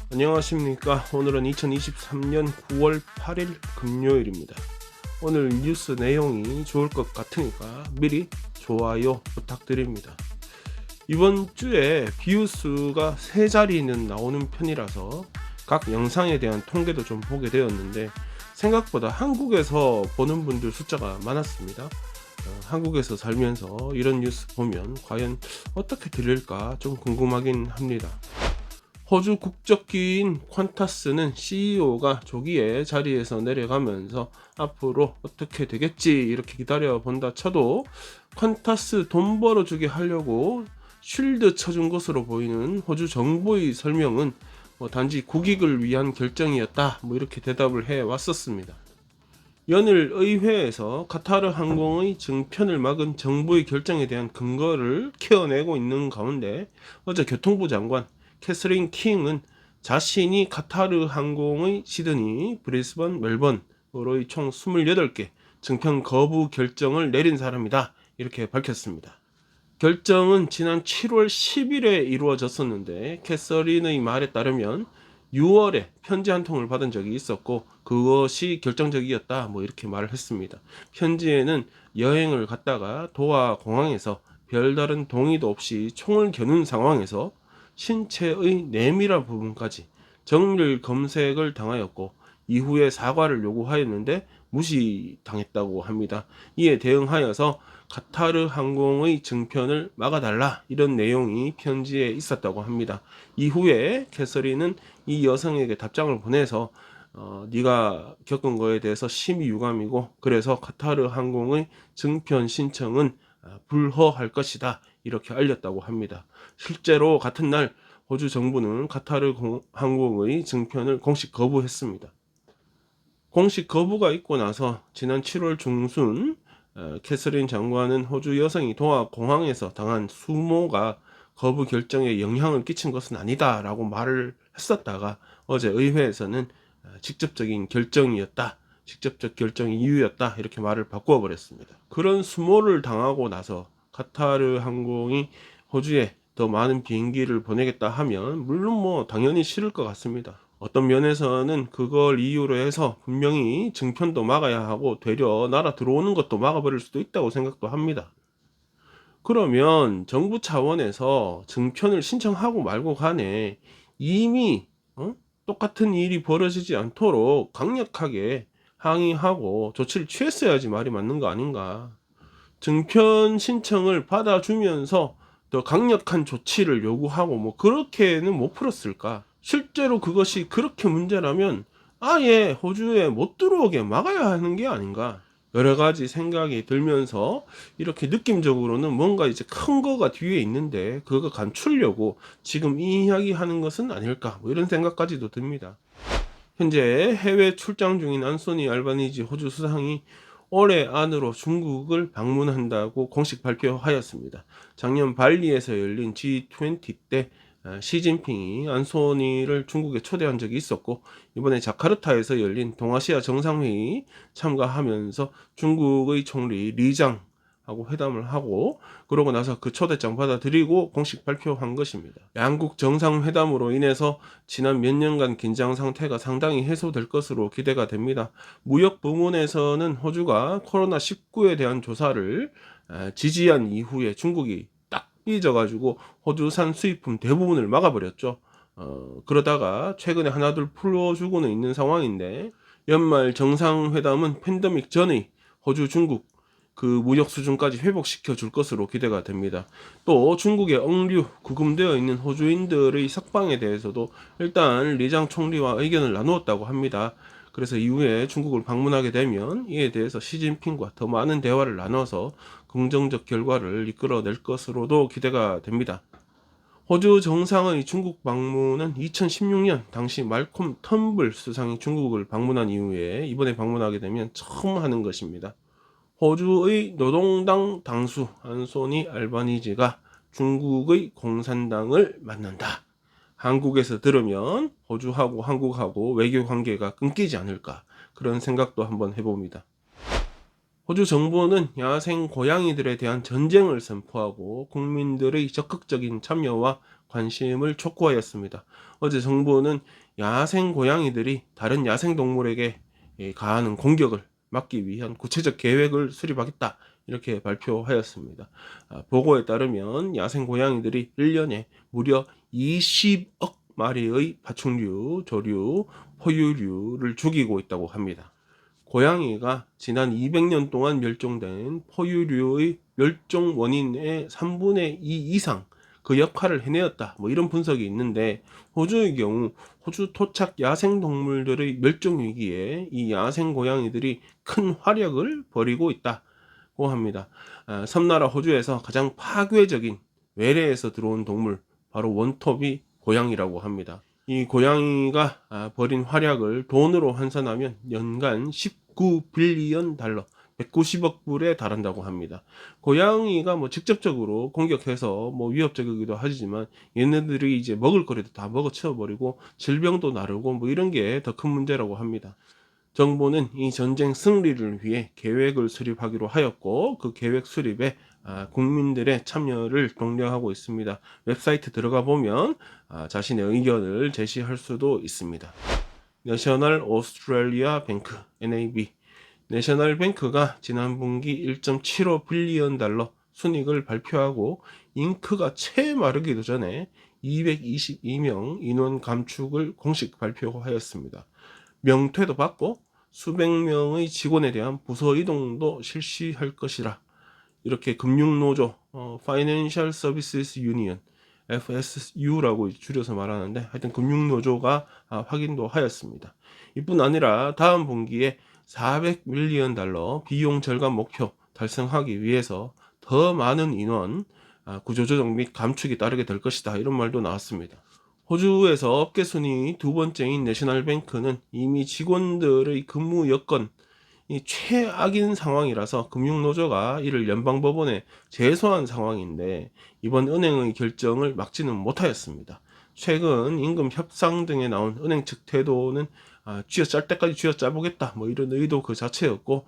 안녕하십니까. 오늘은 2023년 9월 8일 금요일입니다. 오늘 뉴스 내용이 좋을 것 같으니까 미리 좋아요 부탁드립니다. 이번 주에 뷰수가 3자리는 나오는 편이라서 각 영상에 대한 통계도 좀 보게 되었는데 생각보다 한국에서 보는 분들 숫자가 많았습니다. 한국에서 살면서 이런 뉴스 보면 과연 어떻게 들릴까 좀 궁금하긴 합니다. 호주 국적기인 퀀타스는 CEO가 조기에 자리에서 내려가면서 앞으로 어떻게 되겠지 이렇게 기다려 본다 쳐도 퀀타스 돈 벌어주게 하려고 쉴드 쳐준 것으로 보이는 호주 정부의 설명은 단지 국익을 위한 결정이었다 이렇게 대답을 해 왔었습니다. 연일 의회에서 카타르 항공의 증편을 막은 정부의 결정에 대한 근거를 캐어내고 있는 가운데 어제 교통부 장관 캐서린 킹은 자신이 카타르 항공의 시드니, 브리스번, 멜번으로의 총 28개 증편 거부 결정을 내린 사람이다 이렇게 밝혔습니다. 결정은 지난 7월 10일에 이루어졌었는데 캐서린의 말에 따르면 6월에 편지 한 통을 받은 적이 있었고 그것이 결정적이었다 이렇게 말을 했습니다. 편지에는 여행을 갔다가 도하 공항에서 별다른 동의도 없이 총을 겨눈 상황에서 신체의 내밀한 부분까지 정밀 검색을 당하였고 이후에 사과를 요구하였는데 무시당했다고 합니다. 이에 대응하여서 카타르 항공의 증편을 막아달라 이런 내용이 편지에 있었다고 합니다. 이후에 캐서린은 이 여성에게 답장을 보내서 네가 겪은 거에 대해서 심히 유감이고 그래서 카타르 항공의 증편 신청은 불허할 것이다 이렇게 알렸다고 합니다. 실제로 같은 날 호주 정부는 카타르 항공의 증편을 공식 거부했습니다. 공식 거부가 있고 나서 지난 7월 중순 캐서린 장관은 호주 여성이 도하 공항에서 당한 수모가 거부 결정에 영향을 끼친 것은 아니다 라고 말을 했었다가 어제 의회에서는 직접적인 결정이었다, 직접적 결정 이유였다 이렇게 말을 바꾸어 버렸습니다. 그런 수모를 당하고 나서 카타르 항공이 호주에 더 많은 비행기를 보내겠다 하면 물론 당연히 싫을 것 같습니다. 어떤 면에서는 그걸 이유로 해서 분명히 증편도 막아야 하고 되려 나라 들어오는 것도 막아버릴 수도 있다고 생각도 합니다. 그러면 정부 차원에서 증편을 신청하고 말고 간에 이미 똑같은 일이 벌어지지 않도록 강력하게 항의하고 조치를 취했어야지 말이 맞는 거 아닌가. 증편 신청을 받아주면서 더 강력한 조치를 요구하고 그렇게는 못 풀었을까? 실제로 그것이 그렇게 문제라면 아예 호주에 못 들어오게 막아야 하는 게 아닌가? 여러 가지 생각이 들면서 이렇게 느낌적으로는 뭔가 이제 큰 거가 뒤에 있는데 그거 감추려고 지금 이 이야기 하는 것은 아닐까? 이런 생각까지도 듭니다. 현재 해외 출장 중인 안소니 알바니지 호주 수상이 올해 안으로 중국을 방문한다고 공식 발표하였습니다. 작년 발리에서 열린 G20 때 시진핑이 안소니를 중국에 초대한 적이 있었고 이번에 자카르타에서 열린 동아시아 정상회의 참가하면서 중국의 총리 리장하고 회담을 하고 그러고 나서 그 초대장 받아들이고 공식 발표한 것입니다. 양국 정상회담으로 인해서 지난 몇 년간 긴장 상태가 상당히 해소될 것으로 기대가 됩니다. 무역 부문에서는 호주가 코로나19에 대한 조사를 지지한 이후에 중국이 딱 삐져가지고 호주산 수입품 대부분을 막아버렸죠. 그러다가 최근에 하나둘 풀어주고는 있는 상황인데 연말 정상회담은 팬데믹 전의 호주 중국 그 무역 수준까지 회복시켜 줄 것으로 기대가 됩니다. 또 중국의 억류 구금되어 있는 호주인들의 석방에 대해서도 일단 리장 총리와 의견을 나누었다고 합니다. 그래서 이후에 중국을 방문하게 되면 이에 대해서 시진핑과 더 많은 대화를 나눠서 긍정적 결과를 이끌어낼 것으로도 기대가 됩니다. 호주 정상의 중국 방문은 2016년 당시 말콤 텀블 수상이 중국을 방문한 이후에 이번에 방문하게 되면 처음 하는 것입니다. 호주의 노동당 당수 안소니 알바니지가 중국의 공산당을 만난다. 한국에서 들으면 호주하고 한국하고 외교 관계가 끊기지 않을까 그런 생각도 한번 해봅니다. 호주 정부는 야생 고양이들에 대한 전쟁을 선포하고 국민들의 적극적인 참여와 관심을 촉구하였습니다. 어제 정부는 야생 고양이들이 다른 야생 동물에게 가하는 공격을 막기 위한 구체적 계획을 수립하겠다, 이렇게 발표하였습니다. 보고에 따르면 야생 고양이들이 1년에 무려 20억 마리의 파충류, 조류, 포유류를 죽이고 있다고 합니다. 고양이가 지난 200년 동안 멸종된 포유류의 멸종 원인의 3분의 2 이상 그 역할을 해내었다, 뭐 이런 분석이 있는데, 호주의 경우 호주 토착 야생 동물들의 멸종 위기에 이 야생 고양이들이 큰 활약을 벌이고 있다고 합니다. 섬나라 호주에서 가장 파괴적인 외래에서 들어온 동물, 바로 원톱이 고양이라고 합니다. 이 고양이가 벌인 활약을 돈으로 환산하면 연간 19빌리언 달러, 190억 불에 달한다고 합니다. 고양이가 뭐 직접적으로 공격해서 뭐 위협적이기도 하지만 얘네들이 이제 먹을 거리도 다 먹어치워버리고 질병도 나르고 뭐 이런 게 더 큰 문제라고 합니다. 정부는 이 전쟁 승리를 위해 계획을 수립하기로 하였고, 그 계획 수립에 국민들의 참여를 독려하고 있습니다. 웹사이트 들어가 보면 자신의 의견을 제시할 수도 있습니다. 내셔널 오스트레일리아 뱅크 (NAB) 내셔널 뱅크가 지난 분기 1.75 빌리언 달러 순이익을 발표하고 잉크가 채 마르기도 전에 222명 인원 감축을 공식 발표하였습니다. 명퇴도 받고 수백 명의 직원에 대한 부서 이동도 실시할 것이라, 이렇게 금융노조 Financial Services Union FSU라고 줄여서 말하는데, 하여튼 금융노조가 확인도 하였습니다. 이뿐 아니라 다음 분기에 400밀리언 달러 비용 절감 목표 달성하기 위해서 더 많은 인원 구조조정 및 감축이 따르게 될 것이다, 이런 말도 나왔습니다. 호주에서 업계 순위 두 번째인 내셔널뱅크는 이미 직원들의 근무 여건이 최악인 상황이라서 금융노조가 이를 연방법원에 제소한 상황인데, 이번 은행의 결정을 막지는 못하였습니다. 최근 임금 협상 등에 나온 은행 측 태도는 쥐어짤 때까지 쥐어짜보겠다, 뭐 이런 의도 그 자체였고,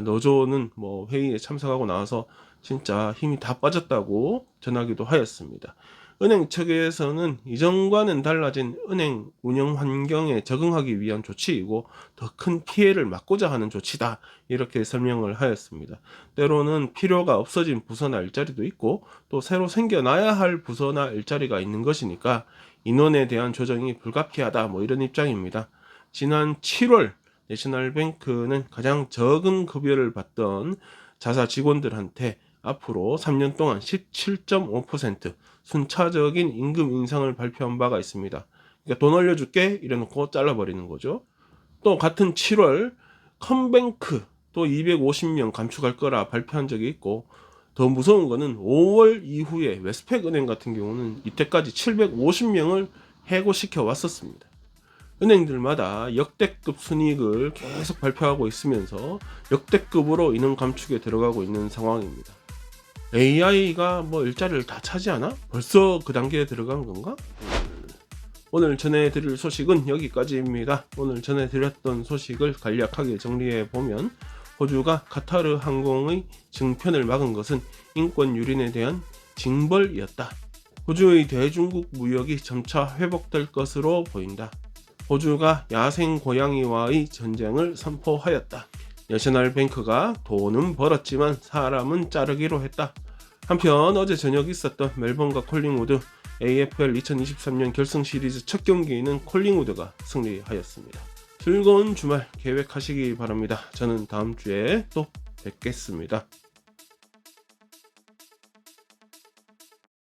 노조는 뭐 회의에 참석하고 나와서 진짜 힘이 다 빠졌다고 전하기도 하였습니다. 은행 측에서는 이전과는 달라진 은행 운영 환경에 적응하기 위한 조치이고 더 큰 피해를 막고자 하는 조치다, 이렇게 설명을 하였습니다. 때로는 필요가 없어진 부서나 일자리도 있고 또 새로 생겨나야 할 부서나 일자리가 있는 것이니까 인원에 대한 조정이 불가피하다, 뭐 이런 입장입니다. 지난 7월 내셔널뱅크는 가장 적은 급여를 받던 자사 직원들한테 앞으로 3년 동안 17.5% 순차적인 임금 인상을 발표한 바가 있습니다. 그러니까 돈 올려줄게 이래놓고 잘라버리는 거죠. 또 같은 7월 컴뱅크 또 250명 감축할 거라 발표한 적이 있고, 더 무서운 거는 5월 이후에 웨스트팩 은행 같은 경우는 이때까지 750명을 해고시켜 왔었습니다. 은행들마다 역대급 순이익을 계속 발표하고 있으면서 역대급으로 인원 감축에 들어가고 있는 상황입니다. AI가 뭐 일자리를 다 차지하나? 벌써 그 단계에 들어간 건가? 오늘 전해드릴 소식은 여기까지입니다. 오늘 전해드렸던 소식을 간략하게 정리해보면, 호주가 카타르 항공의 증편을 막은 것은 인권 유린에 대한 징벌이었다. 호주의 대중국 무역이 점차 회복될 것으로 보인다. 호주가 야생 고양이와의 전쟁을 선포하였다. 내셔널뱅크가 돈은 벌었지만 사람은 자르기로 했다. 한편 어제 저녁 있었던 멜번과 콜링우드 AFL 2023년 결승 시리즈 첫 경기는 콜링우드가 승리하였습니다. 즐거운 주말 계획하시기 바랍니다. 저는 다음 주에 또 뵙겠습니다.